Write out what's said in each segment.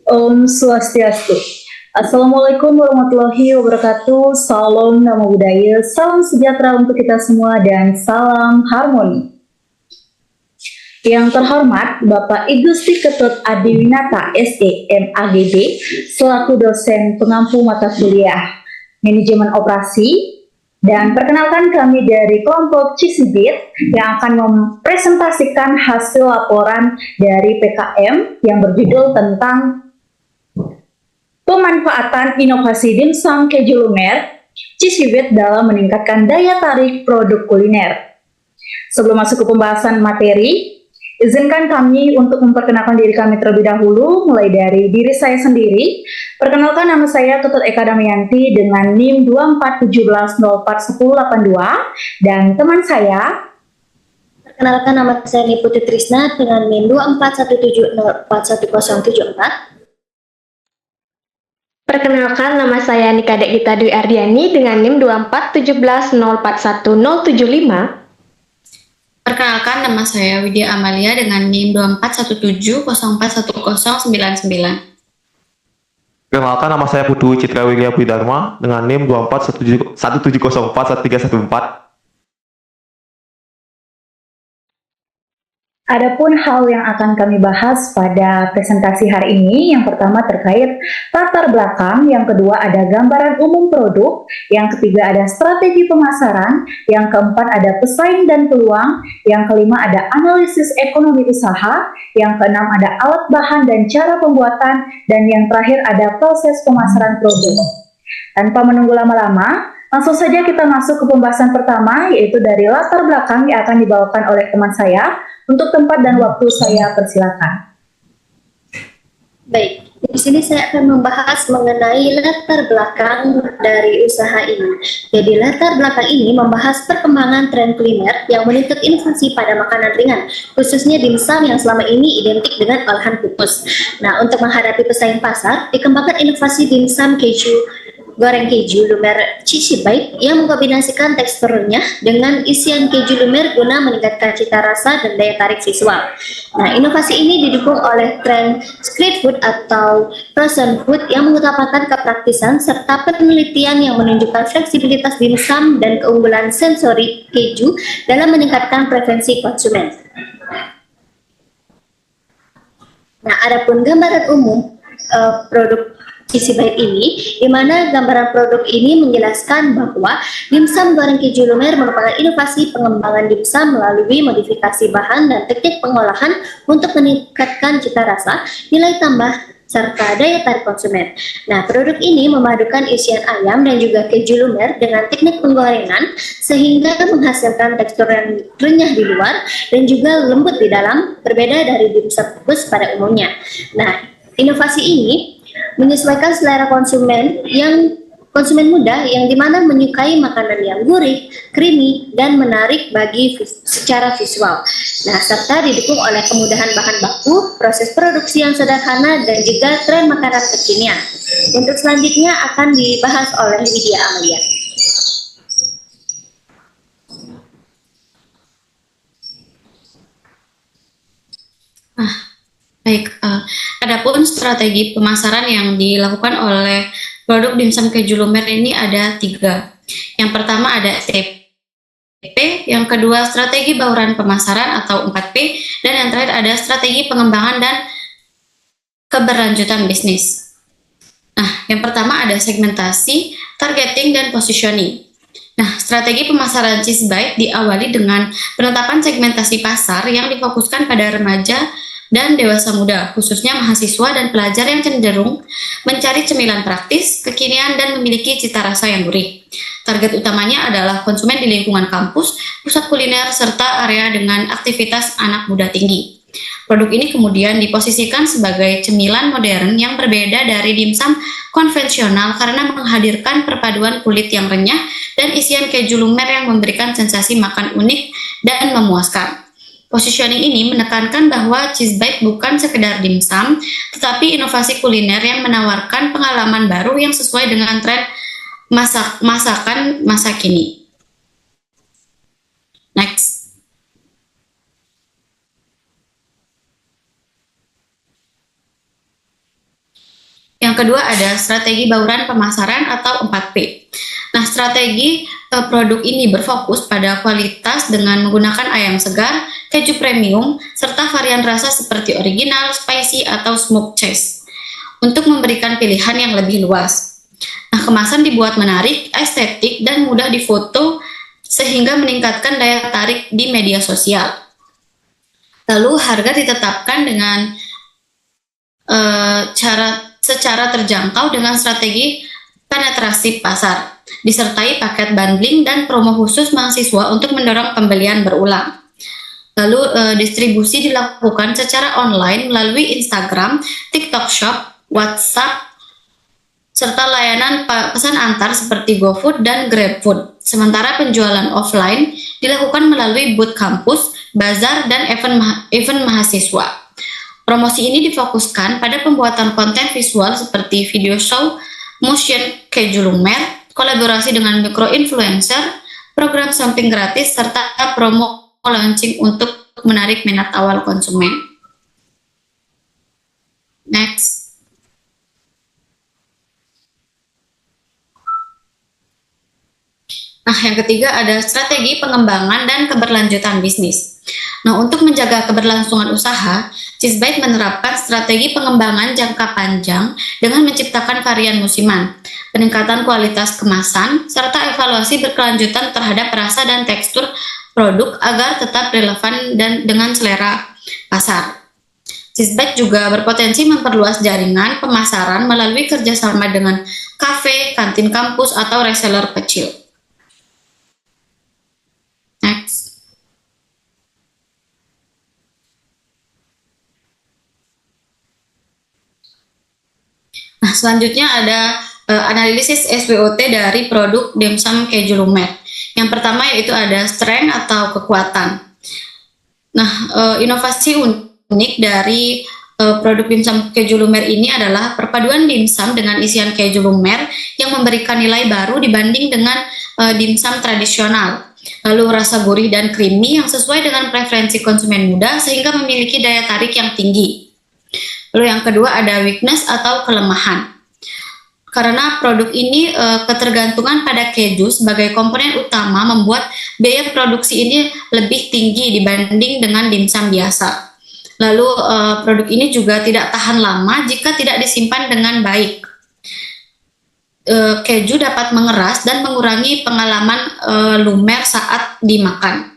Om Swastiastu. Assalamualaikum warahmatullahi wabarakatuh. Salam Namo Buddhaya, salam sejahtera untuk kita semua dan salam harmoni. Yang terhormat Bapak Igusti Ketut Adiwinata SE MAGB selaku dosen pengampu mata kuliah Manajemen Operasi, dan perkenalkan kami dari kelompok Cisibit yang akan mempresentasikan hasil laporan dari PKM yang berjudul tentang pemanfaatan inovasi dimsum keju lumer Cisibit dalam meningkatkan daya tarik produk kuliner. Sebelum masuk ke pembahasan materi, izinkan kami untuk memperkenalkan diri kami terlebih dahulu, mulai dari diri saya sendiri. Perkenalkan, nama saya Ketut Eka Damayanti dengan NIM 2417041082, dan teman saya. Perkenalkan, nama saya Niputi Trisna dengan NIM 2417041074. Perkenalkan, nama saya Nikadek Gita Dwi Ardiani dengan NIM 2417041075. Perkenalkan, nama saya Widya Amalia dengan NIM 2417041099. Perkenalkan, nama saya Putu Citra Wirya Pridharma dengan NIM 2417041314. Adapun hal yang akan kami bahas pada presentasi hari ini, yang pertama terkait latar belakang, yang kedua ada gambaran umum produk, yang ketiga ada strategi pemasaran, yang keempat ada pesaing dan peluang, yang kelima ada analisis ekonomi usaha, yang keenam ada alat bahan dan cara pembuatan, dan yang terakhir ada proses pemasaran produk. Tanpa menunggu lama-lama, langsung saja kita masuk ke pembahasan pertama, yaitu dari latar belakang yang akan dibawakan oleh teman saya. Untuk tempat dan waktu saya persilakan. Baik, di sini saya akan membahas mengenai latar belakang dari usaha ini. Jadi latar belakang ini membahas perkembangan tren kuliner yang menuntut inovasi pada makanan ringan, khususnya dimsum yang selama ini identik dengan olahan kukus. Nah, untuk menghadapi pesaing pasar, dikembangkan inovasi dimsum keju goreng keju lumer Cisibit yang mengkombinasikan teksturnya dengan isian keju lumer guna meningkatkan cita rasa dan daya tarik visual. Nah, inovasi ini didukung oleh tren street food atau frozen food yang mengutamakan kepraktisan serta penelitian yang menunjukkan fleksibilitas dimsum dan keunggulan sensori keju dalam meningkatkan preferensi konsumen. Nah, adapun gambaran umum produk Cisibit ini, di mana gambaran produk ini menjelaskan bahwa dimsum goreng keju lumer merupakan inovasi pengembangan dimsum melalui modifikasi bahan dan teknik pengolahan untuk meningkatkan cita rasa, nilai tambah, serta daya tarik konsumen. Nah, produk ini memadukan isian ayam dan juga keju lumer dengan teknik penggorengan sehingga menghasilkan tekstur yang renyah di luar dan juga lembut di dalam, berbeda dari dimsum kukus pada umumnya. Nah, inovasi ini menyesuaikan selera konsumen muda yang dimana menyukai makanan yang gurih, creamy, dan menarik bagi secara visual. Nah, serta didukung oleh kemudahan bahan baku, proses produksi yang sederhana, dan juga tren makanan kekinian. Untuk selanjutnya akan dibahas oleh Widya Amalia. Baik, adapun strategi pemasaran yang dilakukan oleh produk dimsum keju lumer ini ada 3. Yang pertama ada STP, yang kedua strategi bauran pemasaran atau 4P, dan yang terakhir ada strategi pengembangan dan keberlanjutan bisnis. Nah, yang pertama ada segmentasi, targeting, dan positioning. Nah, strategi pemasaran Cisibit diawali dengan penetapan segmentasi pasar yang difokuskan pada remaja dan dewasa muda, khususnya mahasiswa dan pelajar yang cenderung mencari cemilan praktis, kekinian, dan memiliki cita rasa yang gurih. Target utamanya adalah konsumen di lingkungan kampus, pusat kuliner, serta area dengan aktivitas anak muda tinggi. Produk ini kemudian diposisikan sebagai cemilan modern yang berbeda dari dimsum konvensional karena menghadirkan perpaduan kulit yang renyah dan isian keju lumer yang memberikan sensasi makan unik dan memuaskan. Positioning ini menekankan bahwa Cisibit bukan sekedar dimsum, tetapi inovasi kuliner yang menawarkan pengalaman baru yang sesuai dengan tren masakan masa kini. Next. Yang kedua ada strategi bauran pemasaran atau 4P. Nah, strategi produk ini berfokus pada kualitas dengan menggunakan ayam segar, keju premium, serta varian rasa seperti original, spicy, atau smoked cheese untuk memberikan pilihan yang lebih luas. Nah, kemasan dibuat menarik, estetik, dan mudah difoto sehingga meningkatkan daya tarik di media sosial. Lalu harga ditetapkan dengan secara terjangkau dengan strategi penetrasi pasar, disertai paket bundling dan promo khusus mahasiswa untuk mendorong pembelian berulang. Lalu distribusi dilakukan secara online melalui Instagram, TikTok Shop, WhatsApp, serta layanan pesan antar seperti GoFood dan GrabFood. Sementara penjualan offline dilakukan melalui booth kampus, bazar, dan event mahasiswa. Promosi ini difokuskan pada pembuatan konten visual seperti video show, motion keju lumer, kolaborasi dengan micro-influencer, program samping gratis, serta promo launching untuk menarik minat awal konsumen. Next. Nah, yang ketiga ada strategi pengembangan dan keberlanjutan bisnis. Nah, untuk menjaga keberlangsungan usaha, Cheesebite menerapkan strategi pengembangan jangka panjang dengan menciptakan varian musiman, peningkatan kualitas kemasan, serta evaluasi berkelanjutan terhadap rasa dan tekstur produk agar tetap relevan dan dengan selera pasar. Cheesebite juga berpotensi memperluas jaringan pemasaran melalui kerjasama dengan kafe, kantin kampus, atau reseller kecil. Next. Nah, selanjutnya ada analisis SWOT dari produk dimsum keju lumer. Yang pertama yaitu ada strength atau kekuatan. Nah, inovasi unik dari produk dimsum keju lumer ini adalah perpaduan dimsum dengan isian keju lumer yang memberikan nilai baru dibanding dengan dimsum tradisional. Lalu rasa gurih dan creamy yang sesuai dengan preferensi konsumen muda sehingga memiliki daya tarik yang tinggi. Lalu yang kedua ada weakness atau kelemahan. Karena produk ini ketergantungan pada keju sebagai komponen utama membuat biaya produksi ini lebih tinggi dibanding dengan dimsum biasa. Lalu produk ini juga tidak tahan lama jika tidak disimpan dengan baik. Keju dapat mengeras dan mengurangi pengalaman lumer saat dimakan.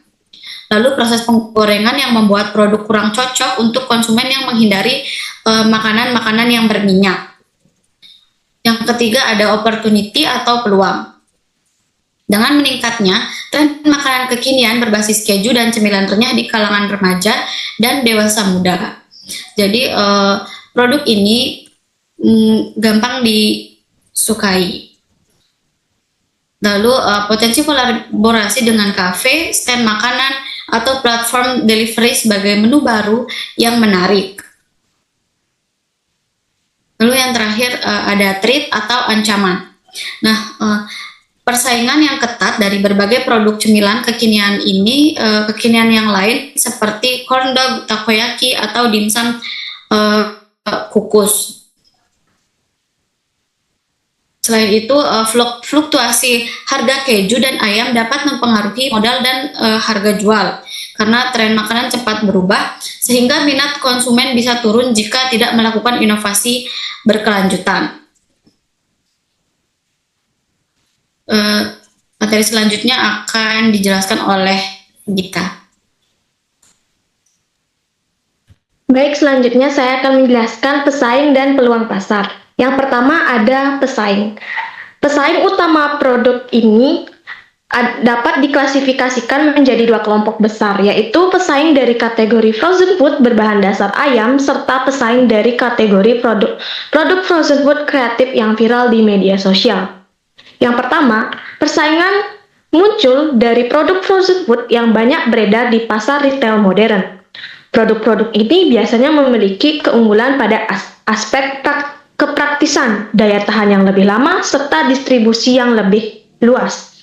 Lalu proses penggorengan yang membuat produk kurang cocok untuk konsumen yang menghindari makanan-makanan yang berminyak. Yang ketiga ada opportunity atau peluang. Dengan meningkatnya tren makanan kekinian berbasis keju dan cemilan renyah di kalangan remaja dan dewasa muda. Jadi produk ini gampang disukai. Lalu potensi kolaborasi dengan kafe, stand makanan, atau platform delivery sebagai menu baru yang menarik. Lalu yang terakhir ada threat atau ancaman. Nah, persaingan yang ketat dari berbagai produk cemilan kekinian ini, kekinian yang lain seperti corn dog, takoyaki, atau dimsum kukus. Selain itu, fluktuasi harga keju dan ayam dapat mempengaruhi modal dan harga jual karena tren makanan cepat berubah sehingga minat konsumen bisa turun jika tidak melakukan inovasi berkelanjutan. Materi selanjutnya akan dijelaskan oleh Gita. Baik, selanjutnya saya akan menjelaskan pesaing dan peluang pasar. Yang pertama ada pesaing. Pesaing utama produk ini dapat diklasifikasikan menjadi dua kelompok besar, yaitu pesaing dari kategori frozen food berbahan dasar ayam, serta pesaing dari kategori produk frozen food kreatif yang viral di media sosial. Yang pertama, persaingan muncul dari produk frozen food yang banyak beredar di pasar retail modern. Produk-produk ini biasanya memiliki keunggulan pada aspek kepraktisan, daya tahan yang lebih lama, serta distribusi yang lebih luas.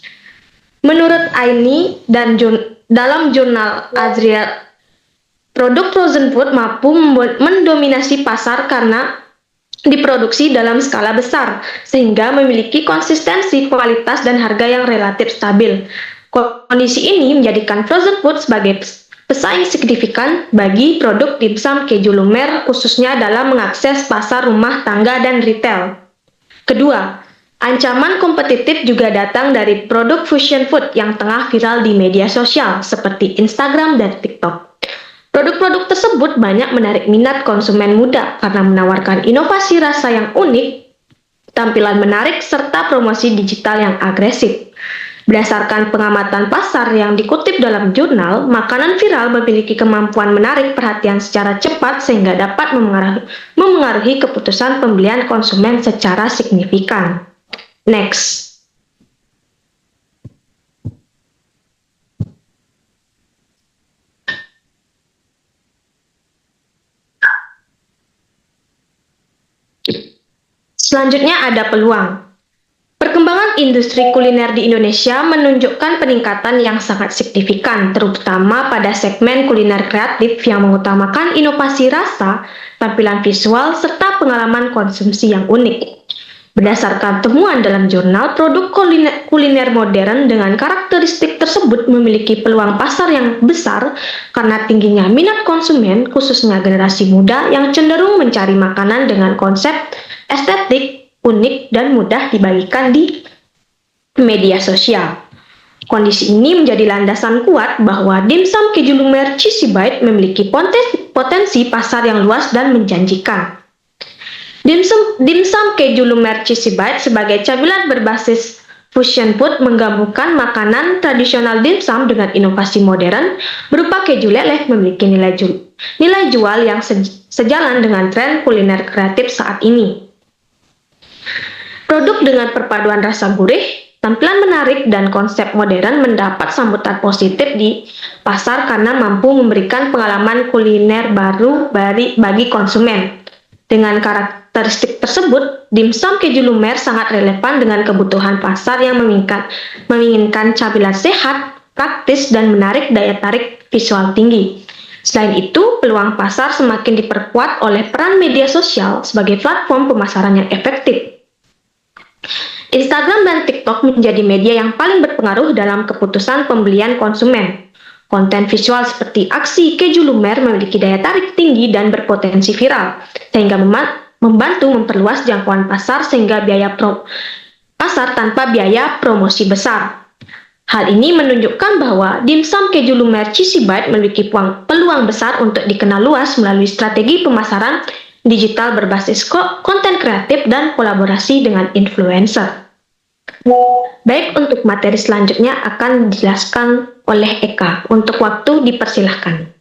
Menurut Aini dan dalam jurnal Azriel, produk frozen food mampu mendominasi pasar karena diproduksi dalam skala besar, sehingga memiliki konsistensi kualitas dan harga yang relatif stabil. Kondisi ini menjadikan frozen food sebagai pesaing signifikan bagi produk dimsum keju lumer, khususnya dalam mengakses pasar rumah tangga dan retail. Kedua, ancaman kompetitif juga datang dari produk fusion food yang tengah viral di media sosial seperti Instagram dan TikTok. Produk-produk tersebut banyak menarik minat konsumen muda karena menawarkan inovasi rasa yang unik, tampilan menarik, serta promosi digital yang agresif. Berdasarkan pengamatan pasar yang dikutip dalam jurnal, makanan viral memiliki kemampuan menarik perhatian secara cepat sehingga dapat memengaruhi keputusan pembelian konsumen secara signifikan. Next. Selanjutnya ada peluang. Perkembangan industri kuliner di Indonesia menunjukkan peningkatan yang sangat signifikan, terutama pada segmen kuliner kreatif yang mengutamakan inovasi rasa, tampilan visual, serta pengalaman konsumsi yang unik. Berdasarkan temuan dalam jurnal, produk kuliner modern dengan karakteristik tersebut memiliki peluang pasar yang besar karena tingginya minat konsumen, khususnya generasi muda yang cenderung mencari makanan dengan konsep estetik, unik, dan mudah dibagikan di media sosial. Kondisi ini menjadi landasan kuat bahwa dimsum keju lumer cheesy bite memiliki potensi pasar yang luas dan menjanjikan. Dimsum keju lumer cheesy bite sebagai camilan berbasis fusion food menggabungkan makanan tradisional dimsum dengan inovasi modern berupa keju leleh memiliki nilai jual yang sejalan dengan tren kuliner kreatif saat ini. Produk dengan perpaduan rasa gurih, tampilan menarik, dan konsep modern mendapat sambutan positif di pasar karena mampu memberikan pengalaman kuliner baru bagi konsumen. Dengan karakteristik tersebut, dimsum keju lumer sangat relevan dengan kebutuhan pasar yang menginginkan camilan sehat, praktis, dan menarik daya tarik visual tinggi. Selain itu, peluang pasar semakin diperkuat oleh peran media sosial sebagai platform pemasaran yang efektif. Instagram dan TikTok menjadi media yang paling berpengaruh dalam keputusan pembelian konsumen. Konten visual seperti aksi keju lumer memiliki daya tarik tinggi dan berpotensi viral, sehingga membantu memperluas jangkauan pasar sehingga pasar tanpa biaya promosi besar. Hal ini menunjukkan bahwa dimsum keju lumer cheesy bite memiliki peluang besar untuk dikenal luas melalui strategi pemasaran digital berbasis konten kreatif dan kolaborasi dengan influencer. Baik, untuk materi selanjutnya akan dijelaskan oleh Eka. Untuk waktu dipersilahkan.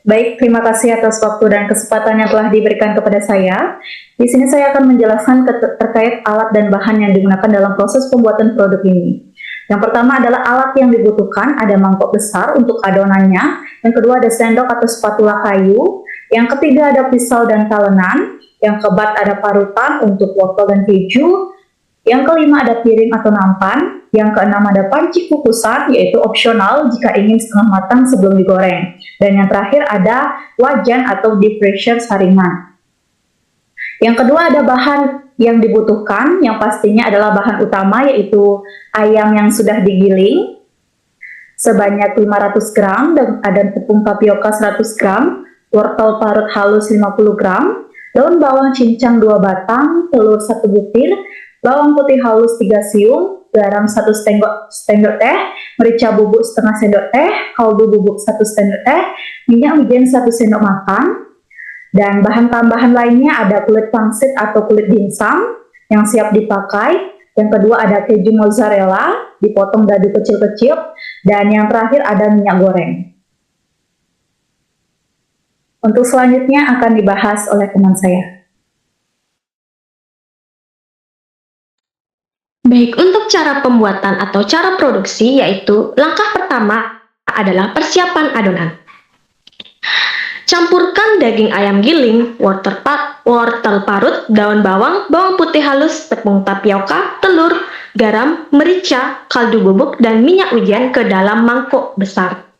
Baik, terima kasih atas waktu dan kesempatan yang telah diberikan kepada saya. Di sini saya akan menjelaskan terkait alat dan bahan yang digunakan dalam proses pembuatan produk ini. Yang pertama adalah alat yang dibutuhkan, ada mangkok besar untuk adonannya. Yang kedua ada sendok atau spatula kayu. Yang ketiga ada pisau dan talenan. Yang keempat ada parutan untuk wortel dan keju. Yang kelima ada piring atau nampan. Yang keenam ada panci kukusan, yaitu opsional jika ingin setengah matang sebelum digoreng. Dan yang terakhir ada wajan atau deep pressure saringan. Yang kedua ada bahan yang dibutuhkan, yang pastinya adalah bahan utama yaitu ayam yang sudah digiling sebanyak 500 gram, dan ada tepung tapioka 100 gram, wortel parut halus 50 gram, daun bawang cincang 2 batang, telur 1 butir, bawang putih halus 3 siung, garam 1 sendok teh, merica bubuk setengah sendok teh, kaldu bubuk 1 sendok teh, minyak wijen 1 sendok makan. Dan bahan tambahan lainnya ada kulit pangsit atau kulit dimsum yang siap dipakai. Yang kedua ada keju mozzarella dipotong dadu kecil-kecil. Dan yang terakhir ada minyak goreng. Untuk selanjutnya akan dibahas oleh teman saya. Baik, untuk cara pembuatan atau cara produksi, yaitu langkah pertama adalah persiapan adonan. Campurkan daging ayam giling, wortel parut, daun bawang, bawang putih halus, tepung tapioka, telur, garam, merica, kaldu bubuk, dan minyak wijen ke dalam mangkok besar.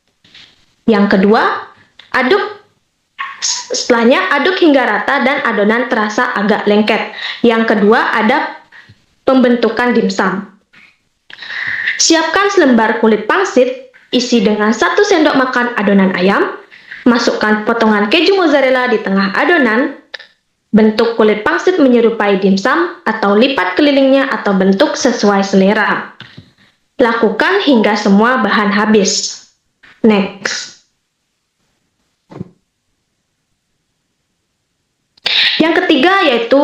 Yang kedua, aduk Setelahnya aduk hingga rata dan adonan terasa agak lengket. Yang kedua ada pembentukan dimsum. Siapkan selembar kulit pangsit, isi dengan 1 sendok makan adonan ayam, masukkan potongan keju mozzarella di tengah adonan, bentuk kulit pangsit menyerupai dimsum atau lipat kelilingnya atau bentuk sesuai selera. Lakukan hingga semua bahan habis. Next. Yang ketiga yaitu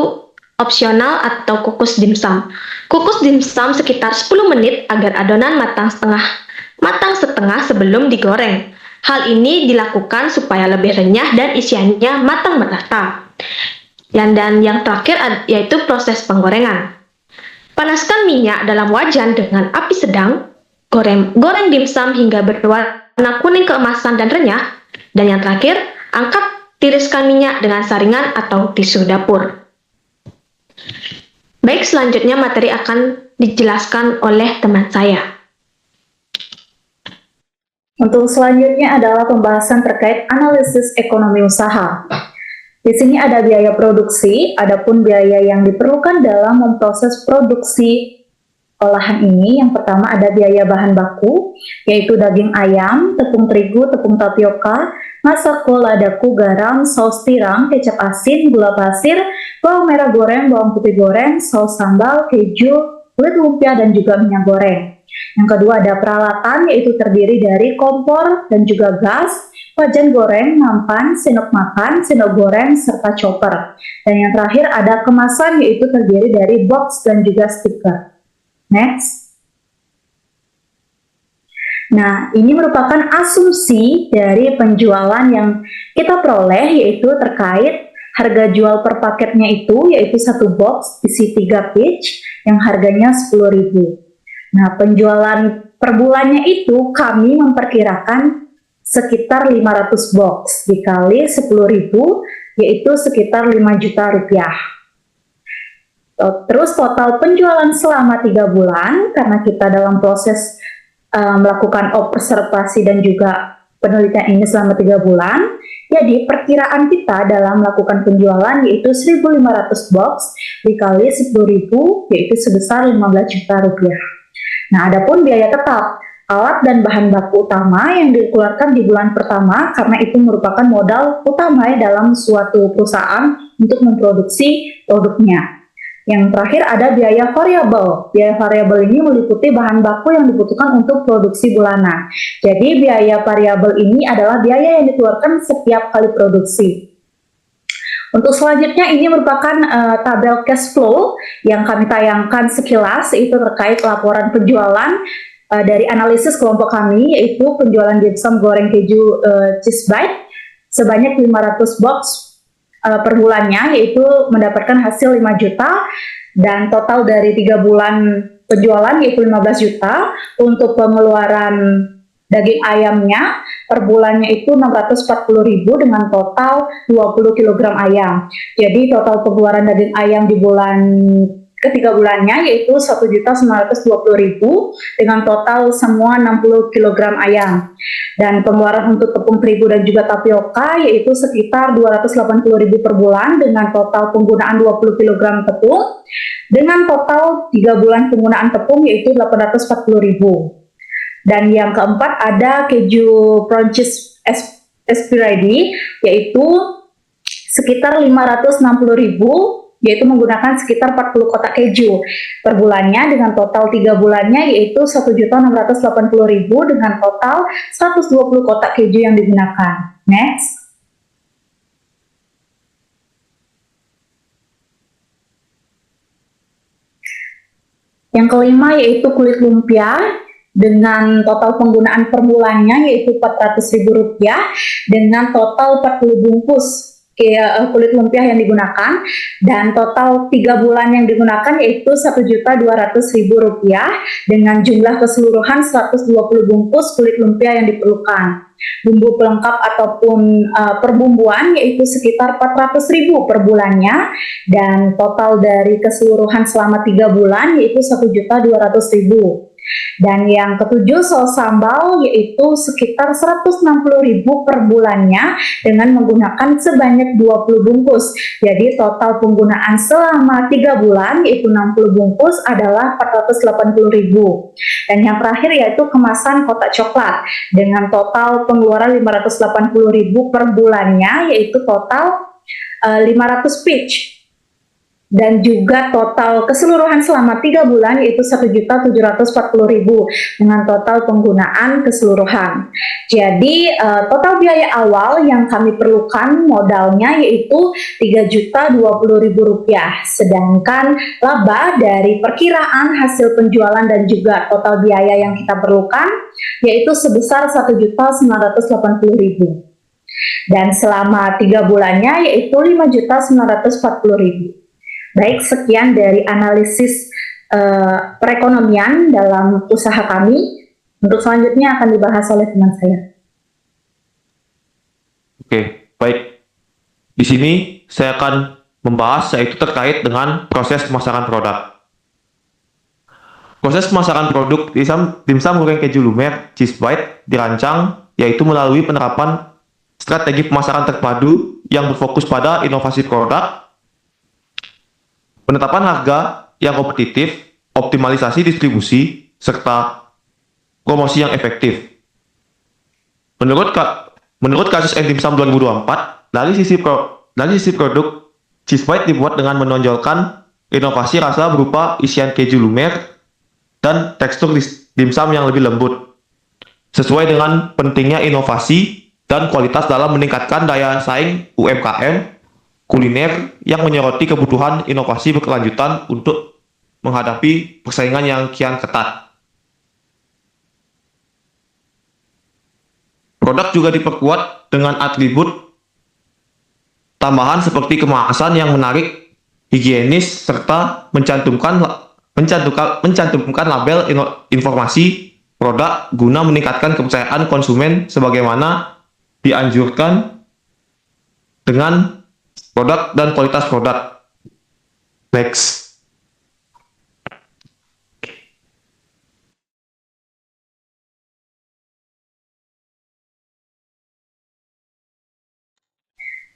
opsional atau kukus dimsum. Kukus dimsum sekitar 10 menit agar adonan matang setengah sebelum digoreng. Hal ini dilakukan supaya lebih renyah dan isiannya matang merata. Dan yang terakhir yaitu proses penggorengan. Panaskan minyak dalam wajan dengan api sedang. Goreng dimsum hingga berwarna kuning keemasan dan renyah. Dan yang terakhir, tiriskan minyak dengan saringan atau tisu dapur. Baik, selanjutnya materi akan dijelaskan oleh teman saya. Untuk selanjutnya adalah pembahasan terkait analisis ekonomi usaha. Di sini ada biaya produksi, adapun biaya yang diperlukan dalam memproses produksi olahan ini. Yang pertama ada biaya bahan baku, yaitu daging ayam, tepung terigu, tepung tapioka, masako, ladaku, garam, saus tiram, kecap asin, gula pasir, bawang merah goreng, bawang putih goreng, saus sambal, keju, kulit lumpia, dan juga minyak goreng. Yang kedua ada peralatan, yaitu terdiri dari kompor dan juga gas, wajan goreng, nampan, sendok makan, sendok goreng, serta chopper. Dan yang terakhir ada kemasan, yaitu terdiri dari box dan juga stiker. Next. Nah, ini merupakan asumsi dari penjualan yang kita peroleh, yaitu terkait harga jual per paketnya yaitu satu box isi 3 pitch yang harganya 10.000. Nah, penjualan per bulannya itu kami memperkirakan sekitar 500 box dikali 10.000, yaitu sekitar 5 juta rupiah. Terus total penjualan selama 3 bulan, karena kita dalam proses melakukan observasi dan juga penelitian ini selama 3 bulan, jadi perkiraan kita dalam melakukan penjualan yaitu 1.500 box dikali 10.000, yaitu sebesar 15 juta rupiah. Nah, adapun biaya tetap, alat dan bahan baku utama yang dikeluarkan di bulan pertama, karena itu merupakan modal utama dalam suatu perusahaan untuk memproduksi produknya. Yang terakhir ada biaya variabel. Biaya variabel ini meliputi bahan baku yang dibutuhkan untuk produksi bulanan. Jadi biaya variabel ini adalah biaya yang dikeluarkan setiap kali produksi. Untuk selanjutnya ini merupakan tabel cash flow yang kami tayangkan sekilas, yaitu terkait laporan penjualan dari analisis kelompok kami, yaitu penjualan dimsum goreng keju cheese bite sebanyak 500 box per bulannya, yaitu mendapatkan hasil 5 juta, dan total dari 3 bulan penjualan yaitu 15 juta. Untuk pengeluaran daging ayamnya per bulannya itu 640.000 dengan total 20 kg ayam. Jadi total pengeluaran daging ayam di bulan ketiga bulannya yaitu 1.920.000 dengan total semua 60 kg ayam. Dan pengeluaran untuk tepung terigu dan juga tapioka yaitu sekitar 280.000 per bulan dengan total penggunaan 20 kg tepung. Dengan total 3 bulan penggunaan tepung yaitu 840.000. Dan yang keempat ada keju Prancis Espiridi yaitu sekitar 560.000, yaitu menggunakan sekitar 40 kotak keju per bulannya dengan total 3 bulannya yaitu 1.680.000 dengan total 120 kotak keju yang digunakan. Next. Yang kelima yaitu kulit lumpia dengan total penggunaan per bulannya yaitu Rp400.000 dengan total 40 bungkus kulit lumpia yang digunakan, dan total 3 bulan yang digunakan yaitu Rp1.200.000 dengan jumlah keseluruhan 120 bungkus kulit lumpia yang diperlukan. Bumbu pelengkap ataupun perbumbuan yaitu sekitar 400.000 per bulannya, dan total dari keseluruhan selama 3 bulan yaitu 1.200.000. Dan yang ketujuh, saus sambal, yaitu sekitar 160.000 per bulannya dengan menggunakan sebanyak 20 bungkus. Jadi total penggunaan selama 3 bulan yaitu 60 bungkus adalah 480.000. Dan yang terakhir yaitu kemasan kotak coklat dengan total pengeluaran 580.000 per bulannya, yaitu total 500 peach. Dan juga total keseluruhan selama 3 bulan yaitu 1.740.000 dengan total penggunaan keseluruhan. Jadi total biaya awal yang kami perlukan modalnya yaitu Rp3.020.000, sedangkan laba dari perkiraan hasil penjualan dan juga total biaya yang kita perlukan yaitu sebesar Rp1.980.000. Dan selama 3 bulannya yaitu Rp5.940.000. Baik, sekian dari analisis perekonomian dalam usaha kami. Untuk selanjutnya akan dibahas oleh teman saya. Oke, baik. Di sini saya akan membahas yaitu terkait dengan proses pemasaran produk. Proses pemasaran produk dimsum goreng keju lumer cheese bite dirancang yaitu melalui penerapan strategi pemasaran terpadu yang berfokus pada inovasi produk, penetapan harga yang kompetitif, optimalisasi distribusi, serta promosi yang efektif. Menurut kasus Dimsum 2024, dari sisi produk, cheese bite dibuat dengan menonjolkan inovasi rasa berupa isian keju lumer dan tekstur dimsum yang lebih lembut, sesuai dengan pentingnya inovasi dan kualitas dalam meningkatkan daya saing UMKM kuliner yang menyoroti kebutuhan inovasi berkelanjutan untuk menghadapi persaingan yang kian ketat. Produk juga diperkuat dengan atribut tambahan seperti kemasan yang menarik, higienis, serta mencantumkan label informasi produk guna meningkatkan kepercayaan konsumen sebagaimana dianjurkan dengan produk dan kualitas produk. Next.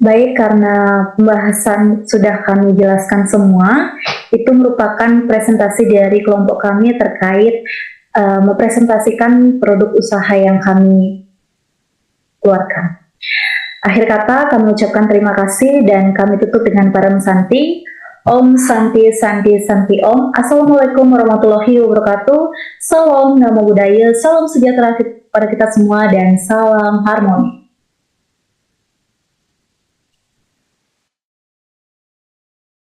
Baik, karena pembahasan sudah kami jelaskan semua, itu merupakan presentasi dari kelompok kami terkait mempresentasikan produk usaha yang kami keluarkan. Akhir kata, kami ucapkan terima kasih dan kami tutup dengan Param Santi. Om Santi Santi Santi Om. Assalamualaikum warahmatullahi wabarakatuh. Salam Namo Buddhaya, salam sejahtera pada kita semua dan salam harmoni.